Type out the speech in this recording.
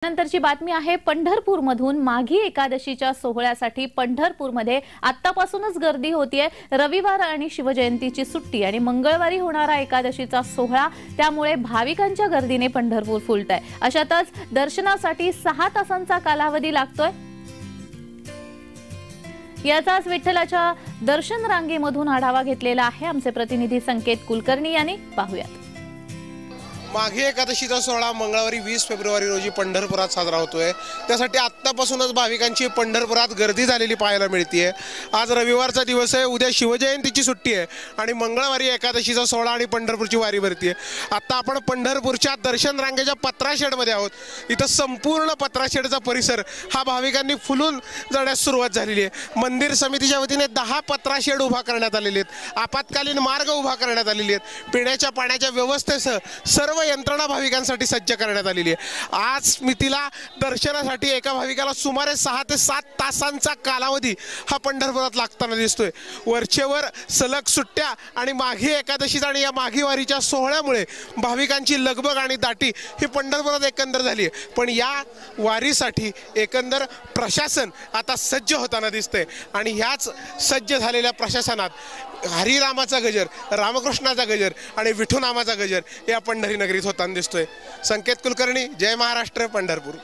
नंतरची बातमी आहे पंढरपूरमधून माघी एकादशीच्या सोहळ्यासाठी पंढरपूरमध्ये आत्तापासूनच गर्दी होतीये। रविवार आणि शिवजयंतीची सुट्टी आणि मंगळवारी होणारा एकादशीचा सोहळा, त्यामुळे भाविकांच्या गर्दीने पंढरपूर फुलतंय। अशातच दर्शनासाठी 6 तासांचा कालावधी लागतोय। याचाच विठ्ठलाच्या दर्शन रांगेमधून आढावा घेतलेला आहे आमचे प्रतिनिधी संकेत कुलकर्णी यांनी। पाहूयात। माघी एकादशीचा सोहळा मंगळवारी 20 फेब्रुवारी रोजी पंढरपुरात साजरा होतोय। त्यासाठी आत्तापासूनच भाविकांची पंढरपुरात गर्दी झालेली पाहायला मिळते। आज रविवारचा दिवस आहे, उद्या शिवजयंतीची सुट्टी आहे आणि मंगळवारी एकादशीचा सोहळा आणि पंढरपूरची वारी भरतीये। आता आपण पंढरपूरच्या दर्शन रांगेच्या पत्राशेडमध्ये आहोत। इथं संपूर्ण पत्राशेडचा परिसर हा भाविकांनी फुलून जाण्यास सुरुवात झालेली आहे। मंदिर समितीच्या वतीने 10 पत्राशेड उभा करण्यात आलेले आहेत। आपत्कालीन मार्ग उभा करण्यात आलेले आहेत। पिण्याच्या पाण्याच्या व्यवस्थेसह सर्व यंत्रणा भाविकांसाठी सज्ज करण्यात आलेली आहे। आज मितीला दर्शनासाठी एका भाविकाला सुमारे 6 ते 7 तासांचा कालावधी हा पंढरपुरात लागताना दिसतोय। वरचेवर सलग सुट्ट्या आणि माघी एकादशीचा आणि या माघी वारीच्या सोहळ्यामुळे भाविकांची लगबग आणि दाटी ही पंढरपुरात एकंदर झाली आहे। पण या वारीसाठी एकंदर प्रशासन आता सज्ज होताना दिसतंय आणि ह्याच सज्ज झालेल्या प्रशासनात हरिरामाचा गजर, रामकृष्णाचा गजर आणि विठू नामाचा गजर या पंढरी नगरीत होताना दिसतोय। संकेत कुलकर्णी, जय महाराष्ट्र, पंढरपूर।